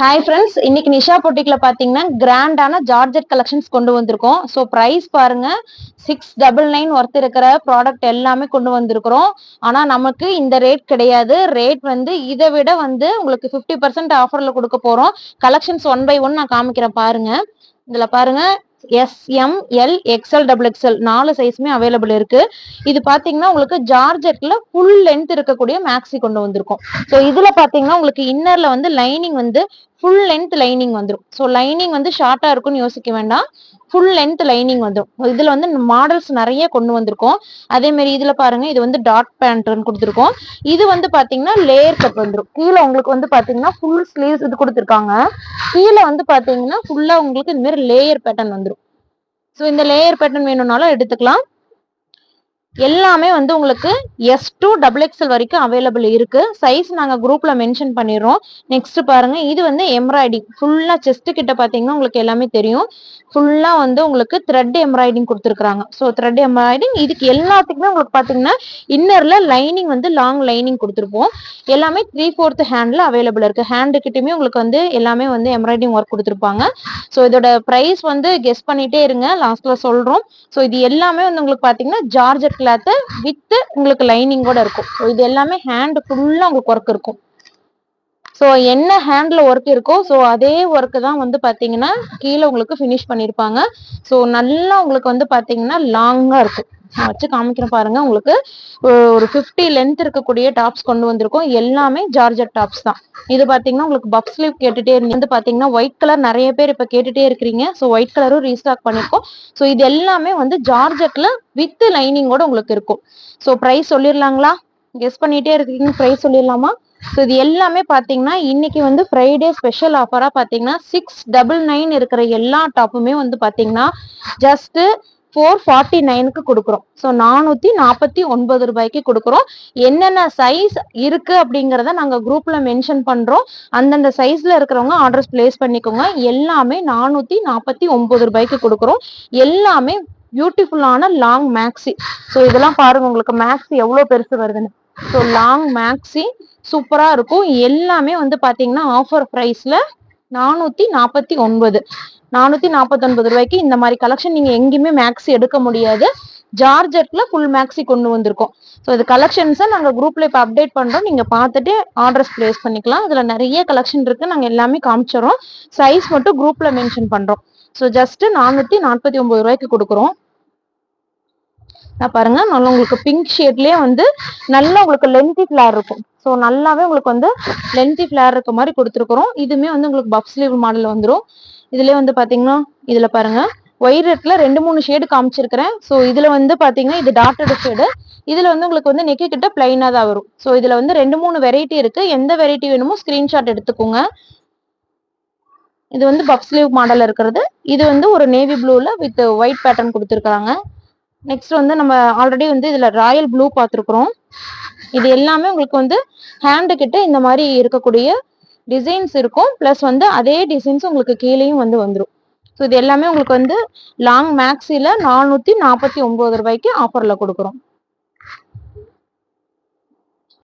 Hi friends, இன்னைக்கு நிஷா பொட்டிக்ல பாத்தீங்கன்னா கிராண்டான ஜார்ஜெட் கலெக்ஷன்ஸ் கொண்டு வந்திருக்கோம். ஸோ பிரைஸ் பாருங்க, 699 ஒர்த் இருக்கிற ப்ராடக்ட் எல்லாமே கொண்டு வந்திருக்கிறோம். ஆனா நமக்கு இந்த ரேட் கிடையாது. ரேட் வந்து இதை விட வந்து உங்களுக்கு 50% ஆஃபர்ல கொடுக்க போறோம். கலெக்ஷன்ஸ் ஒன் பை ஒன் நான் காமிக்கிறேன் பாருங்க. இதுல பாருங்க, SML XL XXL 4 சைஸுமே அவைலபிள் இருக்கு. இது பாத்தீங்கன்னா உங்களுக்கு ஜார்ஜெட்ல ஃபுல் லென்த் இருக்கக்கூடிய மேக்ஸி கொண்டு வந்திருக்கும். ஸோ இதுல பாத்தீங்கன்னா உங்களுக்கு இன்னர்ல வந்து லைனிங் வந்து ஃபுல் லென்த் லைனிங் வந்துடும். ஸோ லைனிங் வந்து ஷார்ட்டா இருக்கும்னு யோசிக்க வேண்டாம், ஃபுல் லென்த் லைனிங் வந்துடும். இதுல வந்து மாடல்ஸ் நிறைய கொண்டு வந்திருக்கோம். அதே மாதிரி இதுல பாருங்க, இது வந்து டாட் பேண்ட்னு கொடுத்துருக்கோம். இது வந்து பாத்தீங்கன்னா லேயர் கட் வந்துடும். கீழே உங்களுக்கு வந்து பாத்தீங்கன்னா ஃபுல் ஸ்லீவ்ஸ் இது கொடுத்துருக்காங்க. கீழே வந்து பாத்தீங்கன்னா ஃபுல்லா உங்களுக்கு இந்த மாதிரி லேயர் பேட்டர்ன் வந்துடும். ஸோ இந்த லேயர் பேட்டர்ன் வேணும்னாலும் எடுத்துக்கலாம். எல்லாமே வந்து உங்களுக்கு S2 XXL வரைக்கும் அவைலபிள் இருக்கு. சைஸ் நாங்க குரூப்ல மென்ஷன் பண்ணிடுறோம். நெக்ஸ்ட் பாருங்க, இது வந்து எம்ப்ராய்டிங் ஃபுல்லா செஸ்ட் கிட்ட பாத்தீங்கன்னா உங்களுக்கு எல்லாமே தெரியும். ஃபுல்லா வந்து உங்களுக்கு த்ரெட் எம்ப்ராய்டிங் கொடுத்துருக்காங்க. ஸோ த்ரெட் எம்ப்ராய்டிங் இதுக்கு எல்லாத்துக்குமே உங்களுக்கு பாத்தீங்கன்னா இன்னர்ல லைனிங் வந்து லாங் லைனிங் கொடுத்துருப்போம். எல்லாமே 3/4 ஹேண்ட்ல அவைலபிள் இருக்கு. ஹேண்டு கிட்டயுமே உங்களுக்கு வந்து எல்லாமே வந்து எம்ப்ராய்டிங் ஒர்க் கொடுத்துருப்பாங்க. ஸோ இதோட பிரைஸ் வந்து கெஸ் பண்ணிட்டே இருங்க, லாஸ்ட்ல சொல்றோம். ஸோ இது எல்லாமே வந்து உங்களுக்கு பாத்தீங்கன்னா ஜார்ஜெட் கிளாத் வித் உங்களுக்கு லைனிங் கூட இருக்கும். ஸோ இது எல்லாமே ஹேண்ட் ஃபுல்லா உங்களுக்கு ஒர்க் இருக்கும். ஸோ என்ன ஹேண்ட்ல ஒர்க் இருக்கோ ஸோ அதே ஒர்க்கு தான் வந்து பாத்தீங்கன்னா கீழே உங்களுக்கு ஃபினிஷ் பண்ணிருப்பாங்க. ஸோ நல்லா உங்களுக்கு வந்து பாத்தீங்கன்னா லாங்கா இருக்கும். நான் வச்சு காமிக்கிறேன் பாருங்க. உங்களுக்கு ஒரு 50 லென்த் இருக்கக்கூடிய டாப்ஸ் கொண்டு வந்திருக்கோம். எல்லாமே ஜார்ஜெட் டாப்ஸ் தான். இது பாத்தீங்கன்னா உங்களுக்கு பஃப் ஸ்லீவ் கேட்டுட்டே இருந்தீங்க, வந்து பாத்தீங்கன்னா ஒயிட் கலர் நிறைய பேர் இப்ப கேட்டுட்டே இருக்கிறீங்க. ஸோ ஒயிட் கலரும் ரீஸ்டாக் பண்ணிருக்கோம். ஸோ இது எல்லாமே வந்து ஜார்ஜெட்ல வித் லைனிங்கோட உங்களுக்கு இருக்கும். So price சொல்லிடலாங்களா? கெஸ் பண்ணிட்டே இருக்கீங்க, பிரைஸ் சொல்லிடலாமா? ஸோ இது எல்லாமே பாத்தீங்கன்னா இன்னைக்கு வந்து ஃப்ரைடே ஸ்பெஷல் ஆஃபரா பாத்தீங்கன்னா 699 இருக்கிற எல்லா டாப்புமே வந்து பாத்தீங்கன்னா ஜஸ்ட் 449க்கு கொடுக்குறோம். ஸோ 449 ரூபாய்க்கு கொடுக்குறோம். என்னென்ன சைஸ் இருக்கு அப்படிங்கிறத நாங்க குரூப்ல மென்ஷன் பண்றோம். அந்தந்த சைஸ்ல இருக்கிறவங்க ஆர்டர்ஸ் பிளேஸ் பண்ணிக்கோங்க. எல்லாமே 449 ரூபாய்க்கு கொடுக்குறோம். எல்லாமே பியூட்டிஃபுல்லான லாங் மேக்ஸி. ஸோ இதெல்லாம் பாருங்க, உங்களுக்கு மேக்ஸி எவ்வளவு பெருசு வருதுன்னு. ஸோ லாங் மேக்ஸி சூப்பரா இருக்கும். எல்லாமே வந்து பாத்தீங்கன்னா ஆஃபர் பிரைஸ்ல 449 ரூபாய்க்கு இந்த மாதிரி கலெக்ஷன் நீங்க எங்கேயுமே மேக்ஸி எடுக்க முடியாது. ஜார்ஜெட்ல ஃபுல் மேக்ஸி கொண்டு வந்திருக்கோம். ஸோ இது கலெக்ஷன்ஸை நாங்க குரூப்ல இப்ப அப்டேட் பண்றோம். நீங்க பார்த்துட்டு ஆர்டர்ஸ் பிளேஸ் பண்ணிக்கலாம். இதுல நிறைய கலெக்ஷன் இருக்கு, நாங்க எல்லாமே காமிச்சிடறோம். சைஸ் மட்டும் குரூப்ல மென்ஷன் பண்றோம். ஸோ ஜஸ்ட் 449 ரூபாய்க்கு கொடுக்குறோம். பாருங்க, நல்லா உங்களுக்கு பிங்க் ஷேட்லயே வந்து நல்லா உங்களுக்கு லென்த்தி ஃபிளேர் இருக்கும். ஸோ நல்லாவே உங்களுக்கு வந்து லென்த்தி ஃபிளேர் இருக்க மாதிரி கொடுத்துருக்குறோம். இதுமே வந்து உங்களுக்கு பஃப் ஸ்லீவ் மாடல் வந்துடும். இதுலயே வந்து பாத்தீங்கன்னா இதுல பாருங்க, ஒயிட்ல 2-3 ஷேடு காமிச்சிருக்கிறேன். ஸோ இதுல வந்து பாத்தீங்கன்னா இது டாட்டட் ஷேடு. இதுல வந்து உங்களுக்கு வந்து நெக்கு கிட்ட பிளைனா தான் வரும். ஸோ இதுல வந்து 2-3 வெரைட்டி இருக்கு. எந்த வெரைட்டி வேணுமோ ஸ்கிரீன்ஷாட் எடுத்துக்கோங்க. இது வந்து பஃப் ஸ்லீவ் மாடல் இருக்கிறது. இது வந்து ஒரு நேவி ப்ளூல வித் ஒயிட் பேட்டர்ன் கொடுத்துருக்காங்க. நெக்ஸ்ட் வந்து நம்ம ஆல்ரெடி வந்து இதுல ராயல் ப்ளூ பார்த்துருக்குறோம். இது எல்லாமே உங்களுக்கு வந்து ஹேண்டு கிட்ட இந்த மாதிரி இருக்கக்கூடிய டிசைன்ஸ் இருக்கும். பிளஸ் வந்து அதே டிசைன்ஸ் உங்களுக்கு கீழேயும் வந்து வந்துடும். ஸோ இது எல்லாமே உங்களுக்கு வந்து லாங் மேக்ஸில 449 ரூபாய்க்கு ஆஃபர்ல கொடுக்குறோம்.